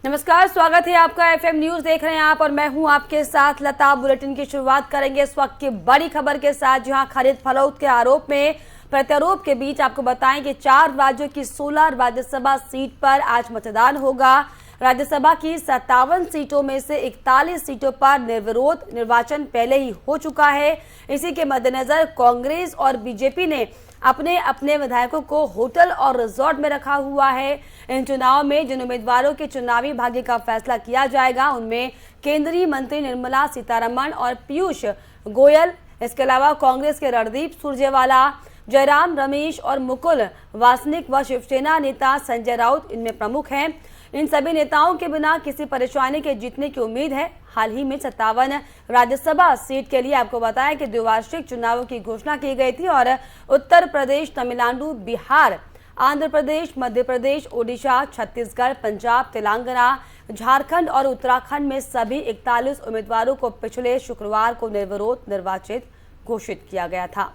नमस्कार, स्वागत है आपका। एफएम न्यूज देख रहे हैं आप और मैं हूं आपके साथ लता। बुलेटिन की शुरुआत करेंगे इस वक्त की बड़ी खबर के साथ, जहां खरीद फरोख्त के आरोप में प्रत्यारोप के बीच आपको बताएं कि 4 राज्यों की 16 राज्यसभा सीट पर आज मतदान होगा। राज्यसभा की 57 सीटों में से 41 सीटों पर निर्विरोध निर्वाचन पहले ही हो चुका है। इसी के मद्देनजर कांग्रेस और बीजेपी ने अपने अपने विधायकों को होटल और रिजॉर्ट में रखा हुआ है। इन चुनाव में जिन उम्मीदवारों के चुनावी भाग्य का फैसला किया जाएगा उनमें केंद्रीय मंत्री निर्मला सीतारमण और पीयूष गोयल, इसके अलावा कांग्रेस के रणदीप सुरजेवाला, जयराम रमेश और मुकुल वासनिक व शिवसेना नेता संजय राउत इनमें प्रमुख हैं। इन सभी नेताओं के बिना किसी परेशानी के जीतने की उम्मीद है। हाल ही में 57 राज्यसभा सीट के लिए आपको बताया कि द्विवार्षिक चुनावों की घोषणा की गई थी और उत्तर प्रदेश, तमिलनाडु, बिहार, आंध्र प्रदेश, मध्य प्रदेश, ओडिशा, छत्तीसगढ़, पंजाब, तेलंगाना, झारखंड और उत्तराखंड में सभी 41 उम्मीदवारों को पिछले शुक्रवार को निर्विरोध निर्वाचित घोषित किया गया था।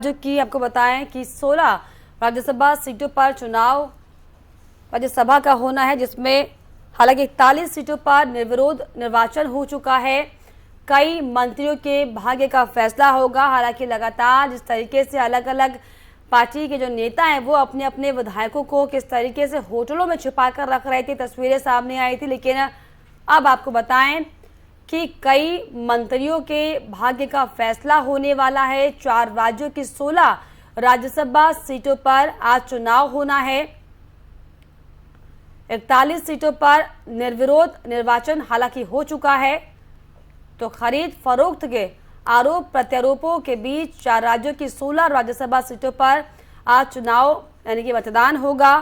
जो कि आपको बताएं कि 16 राज्यसभा सीटों पर चुनाव राज्यसभा का होना है, जिसमें हालांकि 41 सीटों पर निर्विरोध निर्वाचन हो चुका है। कई मंत्रियों के भाग्य का फैसला होगा। हालांकि लगातार जिस तरीके से अलग अलग पार्टी के जो नेता हैं वो अपने अपने विधायकों को किस तरीके से होटलों में छिपा कर रख रहे थे, तस्वीरें सामने आई थी। लेकिन अब आपको बताएं कि कई मंत्रियों के भाग्य का फैसला होने वाला है। 4 राज्यों की 16 राज्यसभा सीटों पर आज चुनाव होना है। 41 सीटों पर निर्विरोध निर्वाचन हालांकि हो चुका है। तो खरीद फरोख्त के आरोप प्रत्यारोपों के बीच 4 राज्यों की 16 राज्यसभा सीटों पर आज चुनाव यानी कि मतदान होगा।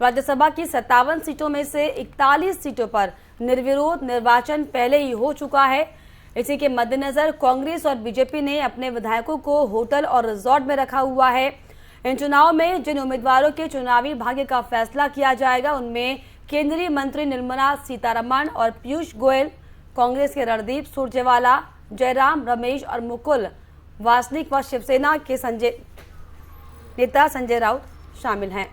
राज्यसभा की 57 सीटों में से 41 सीटों पर निर्विरोध निर्वाचन पहले ही हो चुका है। इसी के मद्देनजर कांग्रेस और बीजेपी ने अपने विधायकों को होटल और रिजॉर्ट में रखा हुआ है। इन चुनाव में जिन उम्मीदवारों के चुनावी भाग्य का फैसला किया जाएगा उनमें केंद्रीय मंत्री निर्मला सीतारमण और पीयूष गोयल, कांग्रेस के रणदीप सुरजेवाला, जयराम रमेश और मुकुल वासनिक व शिवसेना के नेता संजय राउत शामिल हैं।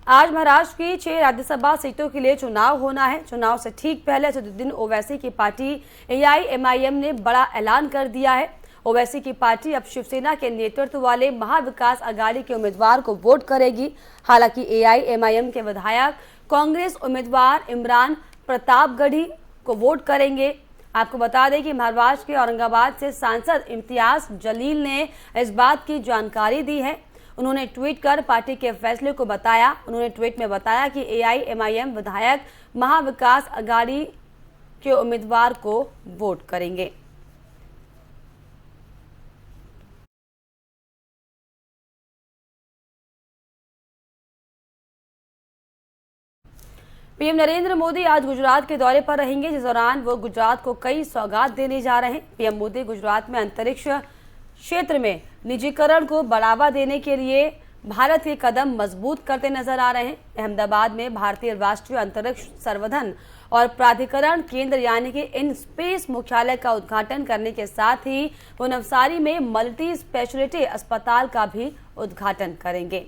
आज महाराष्ट्र की 6 राज्यसभा सीटों के लिए चुनाव होना है। चुनाव से ठीक पहले असदुद्दीन ओवैसी की पार्टी AIMIM ने बड़ा ऐलान कर दिया है। ओवैसी की पार्टी अब शिवसेना के नेतृत्व वाले महाविकास आघाड़ी के उम्मीदवार को वोट करेगी। हालांकि AIMIM के विधायक कांग्रेस उम्मीदवार इमरान प्रतापगढ़ी को वोट करेंगे। आपको बता दें कि महाराष्ट्र के औरंगाबाद से सांसद इम्तियाज जलील ने इस बात की जानकारी दी है। उन्होंने ट्वीट कर पार्टी के फैसले को बताया। उन्होंने ट्वीट में बताया कि AIMIM विधायक महाविकास आघाड़ी के उम्मीदवार को वोट करेंगे। पीएम नरेंद्र मोदी आज गुजरात के दौरे पर रहेंगे, जिस दौरान वो गुजरात को कई सौगात देने जा रहे हैं। पीएम मोदी गुजरात में अंतरिक्ष क्षेत्र में निजीकरण को बढ़ावा देने के लिए भारत के कदम मजबूत करते नजर आ रहे हैं। अहमदाबाद में भारतीय राष्ट्रीय अंतरिक्ष संवर्धन और प्राधिकरण केंद्र यानी कि इन स्पेस मुख्यालय का उद्घाटन करने के साथ ही वो नवसारी में मल्टी स्पेशलिटी अस्पताल का भी उद्घाटन करेंगे।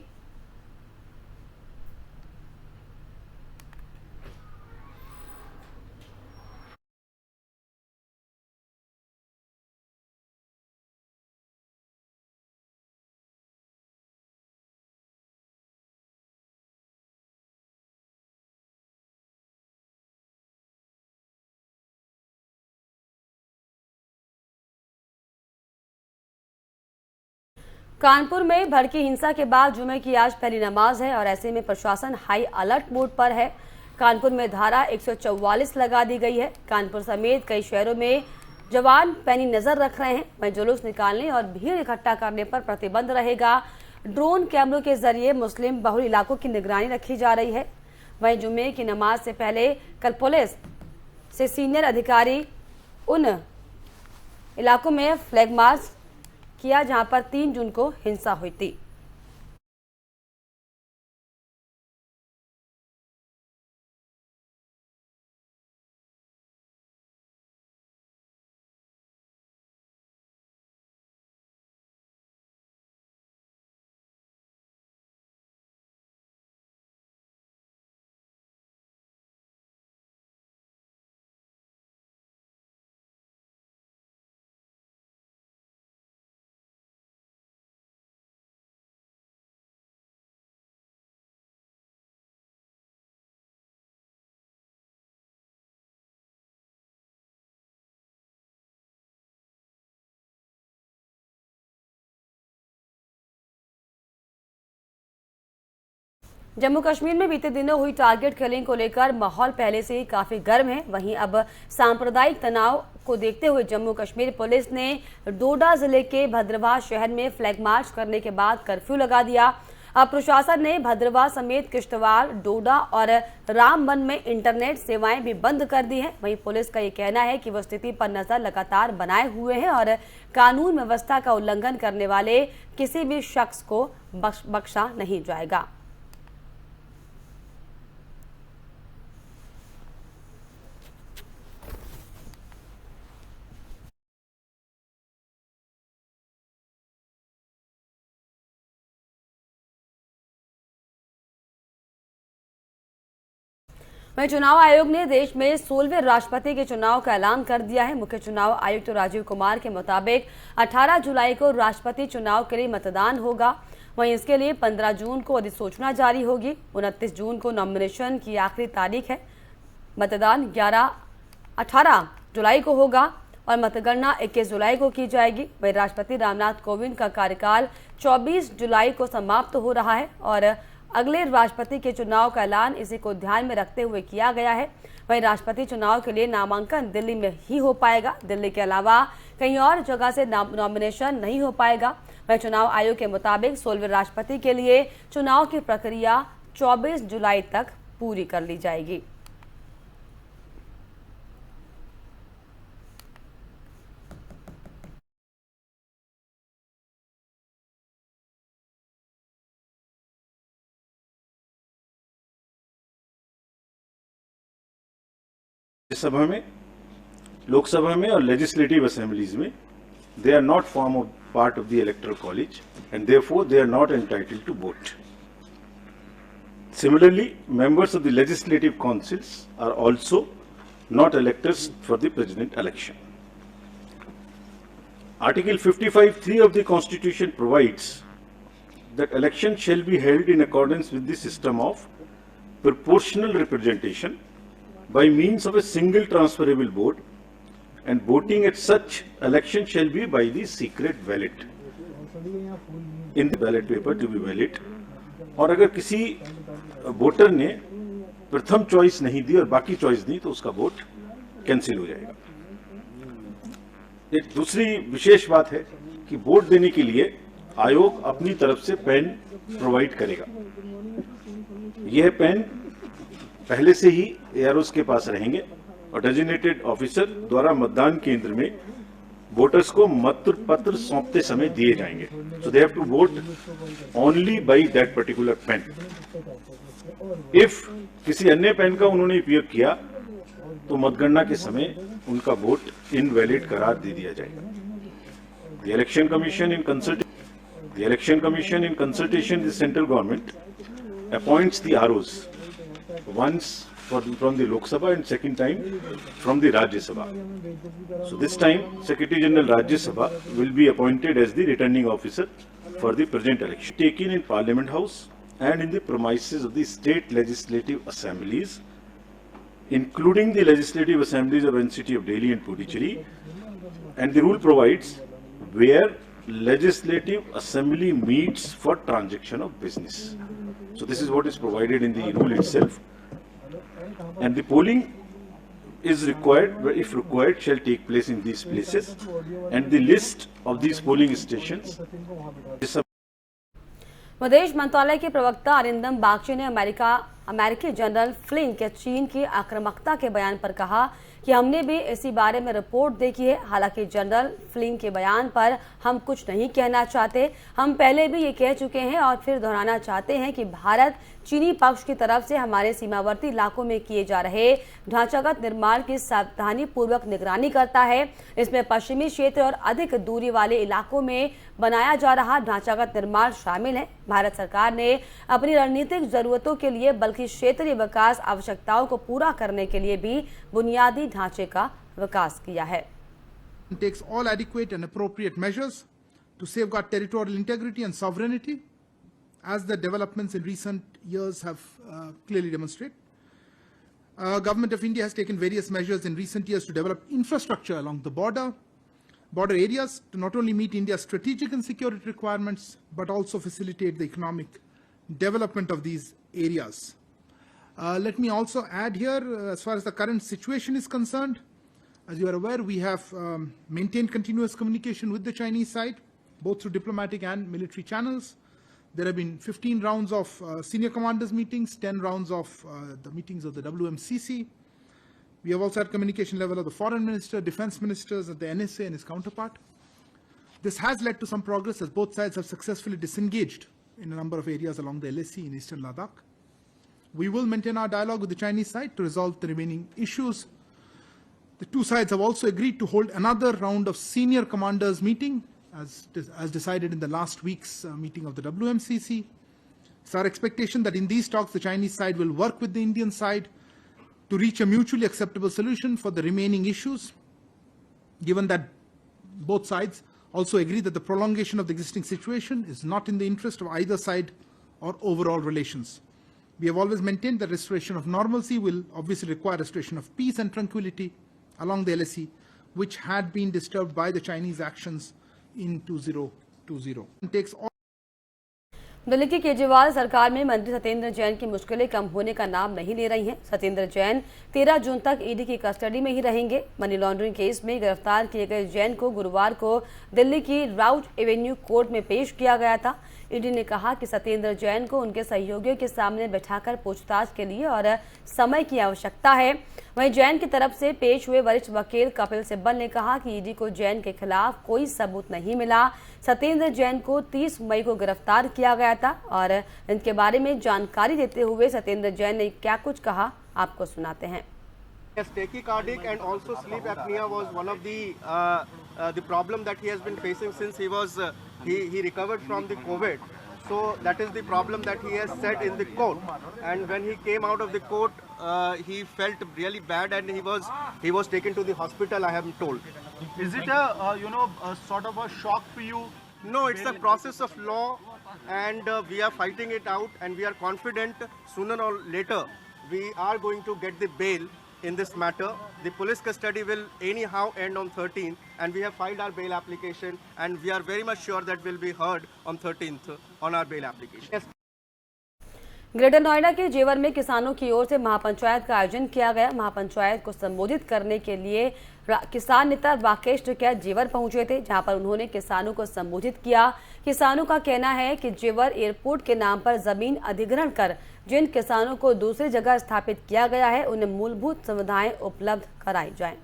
कानपुर में भड़की हिंसा के बाद जुमे की आज पहली नमाज है और ऐसे में प्रशासन हाई अलर्ट मोड पर है। कानपुर में धारा 144 लगा दी गई है। कानपुर समेत कई शहरों में जवान पैनी नजर रख रहे हैं। वहीं जुलूस निकालने और भीड़ इकट्ठा करने पर प्रतिबंध रहेगा। ड्रोन कैमरों के जरिए मुस्लिम बहुल इलाकों की निगरानी रखी जा रही है। वहीं जुम्मे की नमाज से पहले कल पुलिस से सीनियर अधिकारी उन इलाकों में फ्लैग मार्च किया जहां पर 3 जून को हिंसा हुई थी। जम्मू कश्मीर में बीते दिनों हुई टारगेट किलिंग को लेकर माहौल पहले से ही काफी गर्म है। वहीं अब सांप्रदायिक तनाव को देखते हुए जम्मू कश्मीर पुलिस ने डोडा जिले के भद्रवाह शहर में फ्लैग मार्च करने के बाद कर्फ्यू लगा दिया। अब प्रशासन ने भद्रवाह समेत किश्तवाड़, डोडा और रामबन में इंटरनेट सेवाएं भी बंद कर दी हैं। वहीं पुलिस का ये कहना है कि वो स्थिति पर नजर लगातार बनाए हुए हैं और कानून व्यवस्था का उल्लंघन करने वाले किसी भी शख्स को बख्शा नहीं जाएगा। वहीं चुनाव आयोग ने देश में 16वें राष्ट्रपति के चुनाव का ऐलान कर दिया है। मुख्य चुनाव आयुक्त राजीव कुमार के मुताबिक 18 जुलाई को राष्ट्रपति चुनाव के लिए मतदान होगा। वहीं इसके लिए 15 जून को अधिसूचना जारी होगी। 29 जून को नॉमिनेशन की आखिरी तारीख है। मतदान 18 जुलाई को होगा और मतगणना 21 जुलाई को की जाएगी। वहीं राष्ट्रपति रामनाथ कोविंद का कार्यकाल 24 जुलाई को समाप्त हो रहा है और अगले राष्ट्रपति के चुनाव का ऐलान इसी को ध्यान में रखते हुए किया गया है। वहीं राष्ट्रपति चुनाव के लिए नामांकन दिल्ली में ही हो पाएगा। दिल्ली के अलावा कहीं और जगह से नॉमिनेशन नहीं हो पाएगा। वहीं चुनाव आयोग के मुताबिक 16वें राष्ट्रपति के लिए चुनाव की प्रक्रिया 24 जुलाई तक पूरी कर ली जाएगी। सभा में, लोकसभा में और लेजिस्लेटिव असेंबलीज में they are not form of part of the electoral college and therefore they are not entitled to vote. Similarly, members of the legislative councils are also not electors for the president election. Article 55(3) of the Constitution provides that election shall be held in accordance with the system of proportional representation by means of a single transferable vote, and voting at such election shall be by the secret ballot in the ballot paper to be valid. और अगर किसी voter ने प्रथम choice नहीं दी और बाकी choice दी तो उसका वोट कैंसिल हो जाएगा। एक दूसरी विशेष बात है कि वोट देने के लिए आयोग अपनी तरफ से पेन प्रोवाइड करेगा। यह पेन पहले से ही एआरओस के पास रहेंगे और डेजिग्नेटेड ऑफिसर द्वारा मतदान केंद्र में वोटर्स को मतदान पत्र सौंपते समय दिए जाएंगे। So they have to vote only by that particular pen. If किसी अन्य पेन का उन्होंने उपयोग किया तो मतगणना के समय उनका वोट इनवैलिड करार दे दिया जाएगा। The election commission in consultation with central government appoints the ROs once from the Lok Sabha and second time from the Rajya Sabha. So this time Secretary General Rajya Sabha will be appointed as the returning officer for the present election. Taken in Parliament House and in the premises of the state legislative assemblies, including the legislative assemblies of NCT of Delhi and Puducherry, and the rule provides where legislative assembly meets for transaction of business. So this is what is provided in the rule itself. and the polling is required, if required, shall take place in these places, and the list of these polling stations is विदेश मंत्रालय के प्रवक्ता अरिंदम बागची ने अमेरिकी general Flint के चीन की आक्रामकता के बयान पर कहा कि हमने भी इसी बारे में रिपोर्ट देखी है। हालांकि जनरल फ्लिन के बयान पर हम कुछ नहीं कहना चाहते। हम पहले भी ये कह चुके हैं और फिर दोहराना चाहते हैं कि भारत चीनी पक्ष की तरफ से हमारे सीमावर्ती इलाकों में किए जा रहे ढांचागत निर्माण की सावधानी पूर्वक निगरानी करता है। इसमें पश्चिमी क्षेत्र और अधिक दूरी वाले इलाकों में बनाया जा रहा ढांचागत निर्माण शामिल है। भारत सरकार ने अपनी रणनीतिक जरूरतों के लिए बल्कि क्षेत्रीय विकास आवश्यकताओं को पूरा करने के लिए भी बुनियादी ढांचे का विकास किया है। Takes all adequate and appropriate measures to safeguard territorial integrity and sovereignty, as the developments in recent years have clearly demonstrated. Government of India has taken various measures in recent years to develop infrastructure along the border areas to not only meet India's strategic and security requirements, but also facilitate the economic development of these areas. Let me also add here, as far as the current situation is concerned, as you are aware, we have maintained continuous communication with the Chinese side, both through diplomatic and military channels. There have been 15 rounds of senior commanders meetings, 10 rounds of the meetings of the WMCC. We have also had communication level of the foreign minister, defense ministers, and the NSA and his counterpart. This has led to some progress as both sides have successfully disengaged in a number of areas along the LAC in eastern Ladakh. We will maintain our dialogue with the Chinese side to resolve the remaining issues. The two sides have also agreed to hold another round of senior commanders meeting as decided in the last week's meeting of the WMCC. It's our expectation that in these talks the Chinese side will work with the Indian side to reach a mutually acceptable solution for the remaining issues, given that both sides also agree that the prolongation of the existing situation is not in the interest of either side or overall relations. We have always maintained that restoration of normalcy will obviously require restoration of peace and tranquility along the LAC, which had been disturbed by the Chinese actions in 2020. It takes all Delhi की केजरीवाल सरकार में मंत्री सत्येंद्र जैन की मुश्किलें कम होने का नाम नहीं ले रही हैं। सत्येंद्र जैन 13 जून तक ईडी की कस्टडी में ही रहेंगे। मनी लॉन्ड्रिंग केस में गिरफ्तार किए गए जैन को गुरुवार को दिल्ली की राउट एवेन्यू कोर्ट में पेश किया गया था। ईडी ने कहा कि सत्येंद्र जैन को उनके सहयोगियों के सामने बैठाकर पूछताछ के लिए और समय की आवश्यकता है। वहीं जैन की तरफ से पेश हुए वरिष्ठ वकील कपिल सिब्बल ने कहा कि ईडी को जैन के खिलाफ कोई सबूत नहीं मिला। सत्येंद्र जैन को 30 मई को गिरफ्तार किया गया था और इनके बारे में जानकारी देते हुए सत्येंद्र जैन ने क्या कुछ कहा, आपको सुनाते हैं। Yes, tachycardic and also sleep apnea was one of the problem that he has been facing since he recovered from the COVID. So that is the problem that he has said in the court. And when he came out of the court, he felt really bad and he was taken to the hospital, I am told. Is it a sort of a shock for you? No, it's a process of law, and we are fighting it out, and we are confident sooner or later we are going to get the bail in this matter. The police custody will anyhow end on 13th, and we have filed our bail application, and we are very much sure that will be heard on 13th on our bail application. Yes. Greater Noida के जेवर में किसानों की ओर से महापंचायत का आयोजन किया गया। महापंचायत को संबोधित करने के लिए किसान नेता राकेश टिकैत जेवर पहुंचे थे, जहां पर उन्होंने किसानों को संबोधित किया। किसानों का कहना है कि जेवर एयरपोर्ट के नाम पर जमीन अधिग्रहण कर जिन किसानों को दूसरी जगह स्थापित किया गया है, उन्हें मूलभूत सुविधाएं उपलब्ध कराई जाएं।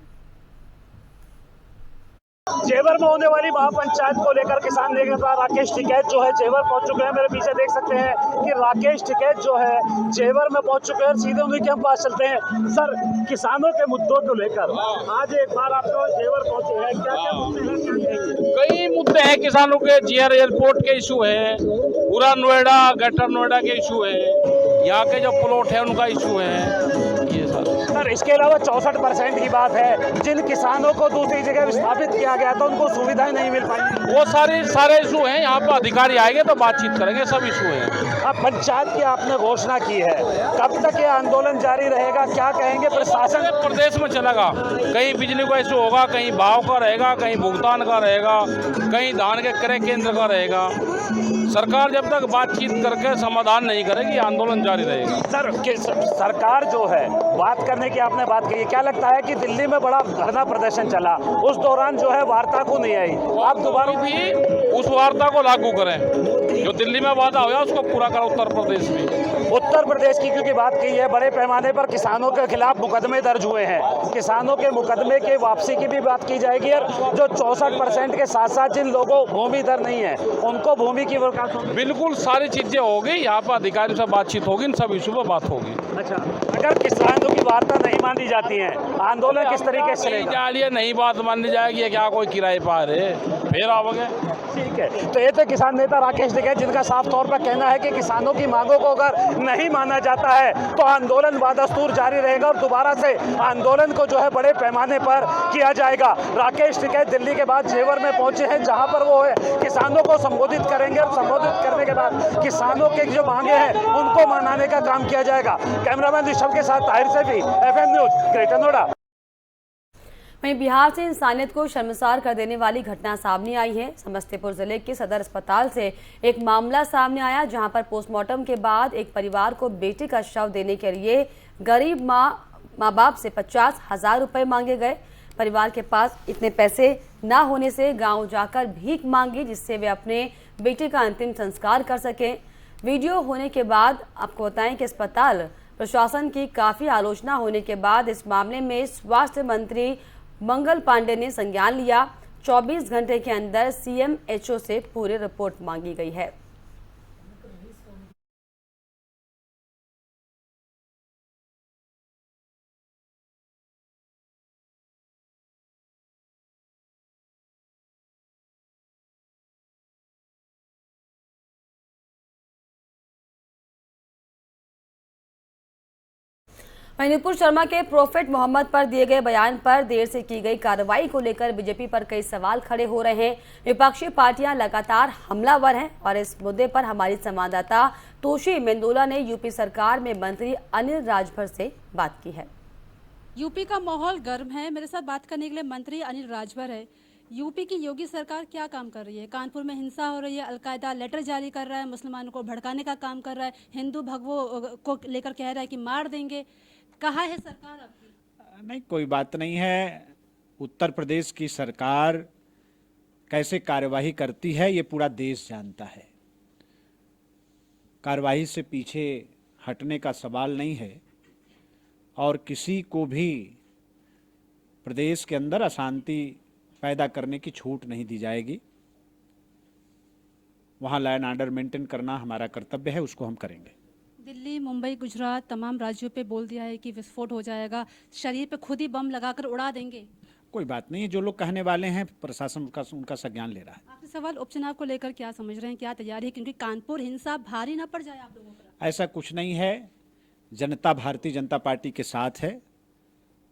जेवर में होने वाली महापंचायत को लेकर किसान नेता राकेश टिकैत जो है जेवर पहुंच चुके हैं। मेरे पीछे देख सकते हैं कि राकेश टिकैत जो है जेवर में पहुंच चुके हैं। सीधे उन्हीं के हम पास चलते हैं। सर, किसानों के मुद्दों को लेकर आज एक बार आप तो जेवर पहुंचे हैं, क्या क्या मुद्दे हैं? कई मुद्दे हैं किसानों के। जेवर एयरपोर्ट के इशू है, पूरा नोएडा ग्रेटर नोएडा के इशू है, यहाँ के जो प्लॉट है उनका इशू है। ये सर, इसके अलावा 64% की बात है, जिन किसानों को दूसरी जगह विस्थापित किया गया था उनको सुविधाएं नहीं मिल पाई। वो सारे इशू हैं। यहाँ पर अधिकारी आएंगे तो बातचीत करेंगे, सब इशू हैं। अब पंचायत की आपने घोषणा की है, कब तक ये आंदोलन जारी रहेगा, क्या कहेंगे प्रशासन? प्रदेश में चलेगा, कहीं बिजली का इशू होगा, कहीं भाव का रहेगा, कहीं भुगतान का रहेगा, कहीं धान के क्रय केंद्र का रहेगा। सरकार जब तक बातचीत करके समाधान नहीं करेगी, आंदोलन जारी रहेगा। सर सरकार जो है बात करने की आपने बात कही, क्या लगता है कि दिल्ली में बड़ा धरना प्रदर्शन चला, उस दौरान जो है वार्ता को नहीं आई, आप दोबारा भी उस वार्ता को लागू करें, जो दिल्ली में वादा हुआ उसको पूरा करो। उत्तर प्रदेश की क्योंकि बात की है, बड़े पैमाने पर किसानों के खिलाफ मुकदमे दर्ज हुए हैं, किसानों के मुकदमे के वापसी की भी बात की जाएगी। और जो 64% के साथ साथ जिन लोगों भूमि दर नहीं है उनको भूमि की बिल्कुल सारी चीजें होगी। यहाँ पर अधिकारियों से बातचीत होगी, इन सब इशू पर बात होगी। अच्छा, अगर किसानों की वार्ता नहीं मानी जाती है, आंदोलन किस तरीके से चलेगा? नहीं बात मानी जाएगी, क्या कोई किराए पर है, फिर आओगे। ठीक है, तो ये तो किसान नेता राकेश टिकैत, जिनका साफ तौर पर कहना है कि किसानों की मांगों को अगर नहीं माना जाता है तो आंदोलन बादस्तूर जारी रहेगा और दोबारा से आंदोलन को जो है बड़े पैमाने पर किया जाएगा। राकेश टिकैत दिल्ली के बाद जेवर में पहुंचे हैं, जहां पर वो किसानों को संबोधित करेंगे और संबोधित करने के बाद किसानों के जो मांगे हैं उनको मनाने का काम किया जाएगा। कैमरामैन ऋषभ के साथ Tahir Saifi, FM news, Greater Noida. वहीं बिहार से इंसानियत को शर्मसार कर देने वाली घटना सामने आई है। समस्तीपुर जिले के सदर अस्पताल से एक मामला सामने आया, जहां पर पोस्टमार्टम के बाद एक परिवार को बेटी का शव देने के लिए गरीब माँ बाप से 50,000 रुपए मांगे गए। परिवार के पास इतने पैसे ना होने से गांव जाकर भीख मांगी, जिससे वे अपने बेटे का अंतिम संस्कार कर सके। वीडियो होने के बाद आपको बताएं कि अस्पताल प्रशासन की काफी आलोचना होने के बाद इस मामले में स्वास्थ्य मंत्री मंगल पांडे ने संज्ञान लिया। 24 घंटे के अंदर CMHO से पूरी रिपोर्ट मांगी गई है। वहीं नुपुर शर्मा के प्रोफेट मोहम्मद पर दिए गए बयान पर देर से की गई कार्रवाई को लेकर बीजेपी पर कई सवाल खड़े हो रहे हैं। विपक्षी पार्टियां लगातार हमलावर हैं और इस मुद्दे पर हमारी संवाददाता तोशी मेंदोला ने यूपी सरकार में मंत्री अनिल राजभर से बात की है। यूपी का माहौल गर्म है। मेरे साथ बात करने के लिए मंत्री अनिल राजभर है। यूपी की योगी सरकार क्या काम कर रही है? कानपुर में हिंसा हो रही है, अलकायदा लेटर जारी कर रहा है, मुसलमानों को भड़काने का काम कर रहा है, हिंदू भगवों को लेकर कह रहा है कि मार देंगे। कहाँ है सरकार आपकी? नहीं, कोई बात नहीं है। उत्तर प्रदेश की सरकार कैसे कार्यवाही करती है ये पूरा देश जानता है। कार्यवाही से पीछे हटने का सवाल नहीं है और किसी को भी प्रदेश के अंदर अशांति पैदा करने की छूट नहीं दी जाएगी। वहाँ लॉ एंड ऑर्डर मेंटेन करना हमारा कर्तव्य है, उसको हम करेंगे। दिल्ली, मुंबई, गुजरात तमाम राज्यों पे बोल दिया है कि विस्फोट हो जाएगा, शरीर पे खुद ही बम लगाकर उड़ा देंगे। कोई बात नहीं, जो लोग कहने वाले हैं प्रशासन उनका संज्ञान ले रहा है। आपसे सवाल, उपचुनाव को लेकर क्या समझ रहे हैं, क्या तैयारी है? क्योंकि कानपुर हिंसा भारी ना पड़ जाए आप लोगों पर। ऐसा कुछ नहीं है, जनता भारतीय जनता पार्टी के साथ है,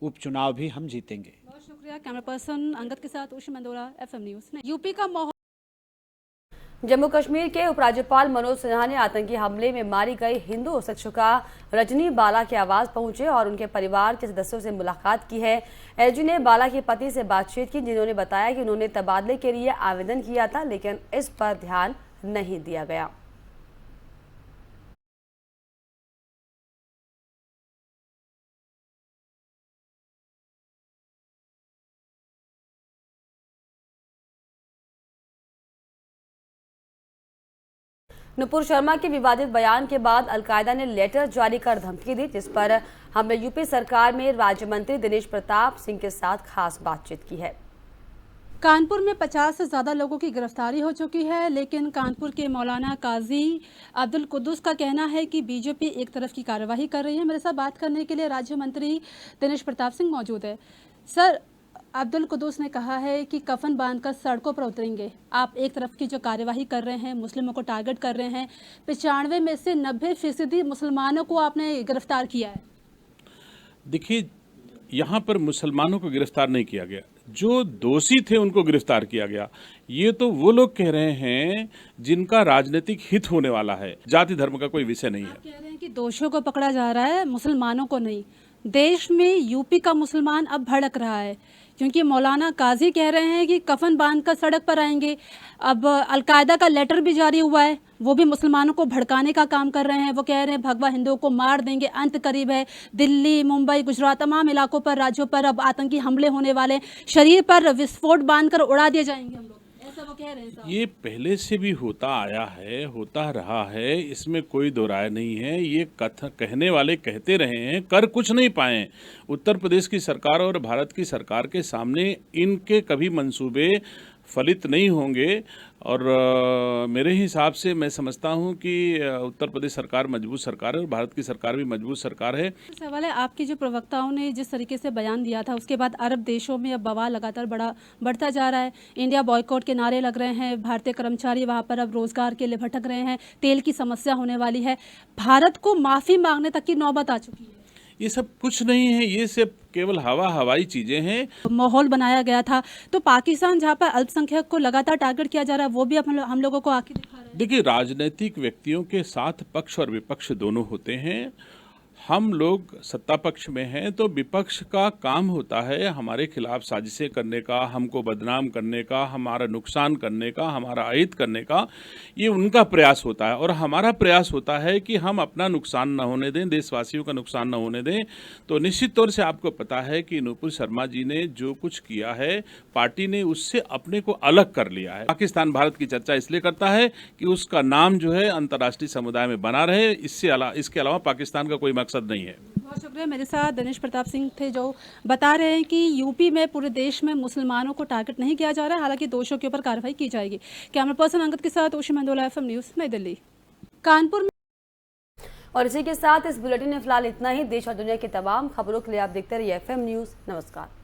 उपचुनाव भी हम जीतेंगे। बहुत शुक्रिया। कैमरा पर्सन अंगद के साथ Toshi Mendola, FM news. UP का माहौल। जम्मू कश्मीर के उपराज्यपाल मनोज सिन्हा ने आतंकी हमले में मारी गई हिंदू शिक्षिका रजनी बाला के आवास पहुंचे और उनके परिवार के सदस्यों से मुलाकात की है। एलजी ने बाला के पति से बातचीत की, जिन्होंने बताया कि उन्होंने तबादले के लिए आवेदन किया था, लेकिन इस पर ध्यान नहीं दिया गया। नुपुर शर्मा के विवादित बयान के बाद अलकायदा ने लेटर जारी कर धमकी दी, जिस पर हमने यूपी सरकार में राज्य मंत्री दिनेश प्रताप सिंह के साथ खास बातचीत की है। कानपुर में 50 से ज़्यादा लोगों की गिरफ्तारी हो चुकी है, लेकिन कानपुर के मौलाना काजी अब्दुल कुद्दूस का कहना है कि बीजेपी एक तरफ की कार्यवाही कर रही है। मेरे साथ बात करने के लिए राज्य मंत्री दिनेश प्रताप सिंह मौजूद है। सर, अब्दुल कुद्दूस ने कहा है कि कफन बांधकर सड़कों पर उतरेंगे। आप एक तरफ की जो कार्यवाही कर रहे हैं, मुस्लिमों को टारगेट कर रहे हैं, 95 में से 90% मुसलमानों को आपने गिरफ्तार किया है। देखिए, यहाँ पर मुसलमानों को गिरफ्तार नहीं किया गया, जो दोषी थे उनको गिरफ्तार किया गया। ये तो वो लोग कह रहे हैं जिनका राजनीतिक हित होने वाला है, जाति धर्म का कोई विषय नहीं है। कह रहे हैं कि दोषियों को पकड़ा जा रहा है, मुसलमानों को नहीं। देश में यूपी का मुसलमान अब भड़क रहा है क्योंकि मौलाना काजी कह रहे हैं कि कफन बांधकर सड़क पर आएंगे। अब अलकायदा का लेटर भी जारी हुआ है, वो भी मुसलमानों को भड़काने का काम कर रहे हैं। वो कह रहे हैं भगवा हिंदुओं को मार देंगे, अंत करीब है। दिल्ली, मुंबई, गुजरात तमाम इलाकों पर, राज्यों पर अब आतंकी हमले होने वाले, शरीर पर विस्फोट बांधकर उड़ा दिए जाएंगे हम लोग, ऐसा वो कह रहे हैं साहब। ये पहले से भी होता आया है, होता रहा है, इसमें कोई दो राय नहीं है। ये कहने वाले कहते रहे हैं, कर कुछ नहीं पाए। उत्तर प्रदेश की सरकार और भारत की सरकार के सामने इनके कभी मंसूबे फलित नहीं होंगे। और मेरे हिसाब से मैं समझता हूं कि उत्तर प्रदेश सरकार मजबूत सरकार है और भारत की सरकार भी मजबूत सरकार है। सवाल है, आपकी जो प्रवक्ताओं ने जिस तरीके से बयान दिया था उसके बाद अरब देशों में अब बवाल लगातार बढ़ता जा रहा है। इंडिया बॉयकॉट के नारे लग रहे हैं, भारतीय कर्मचारी वहां पर अब रोजगार के लिए भटक रहे हैं, तेल की समस्या होने वाली है, भारत को माफी मांगने तक की नौबत आ चुकी है। ये सब कुछ नहीं है, ये सब केवल हवाई चीजें हैं। माहौल बनाया गया था, तो पाकिस्तान जहाँ पर अल्पसंख्यक को लगातार टारगेट किया जा रहा है वो भी अब हम लोगों को आके दिखा रहा है। देखिए, राजनीतिक व्यक्तियों के साथ पक्ष और विपक्ष दोनों होते हैं। हम लोग सत्ता पक्ष में हैं तो विपक्ष का काम होता है हमारे खिलाफ साजिशें करने का, हमको बदनाम करने का, हमारा नुकसान करने का, हमारा अहित करने का। ये उनका प्रयास होता है और हमारा प्रयास होता है कि हम अपना नुकसान न होने दें, देशवासियों का नुकसान न होने दें। तो निश्चित तौर से आपको पता है कि नुपुर शर्मा जी ने जो कुछ किया है, पार्टी ने उससे अपने को अलग कर लिया है। पाकिस्तान भारत की चर्चा इसलिए करता है कि उसका नाम जो है अंतर्राष्ट्रीय समुदाय में बना रहे, इसके अलावा पाकिस्तान का कोई मकसद नहीं है। बहुत शुक्रिया। मेरे साथ दिनेश प्रताप सिंह थे जो बता रहे हैं कि यूपी में पूरे देश में मुसलमानों को टारगेट नहीं किया जा रहा है, हालांकि दोषियों के ऊपर कार्रवाई की जाएगी। कैमरा पर्सन अंगद के साथ ओशी मंदोला, FM न्यूज़, नई दिल्ली। कानपुर में और इसी के साथ इस बुलेटिन में फिलहाल इतना ही। देश और दुनिया की तमाम खबरों के लिए आप देखते रहिए FM न्यूज़। नमस्कार।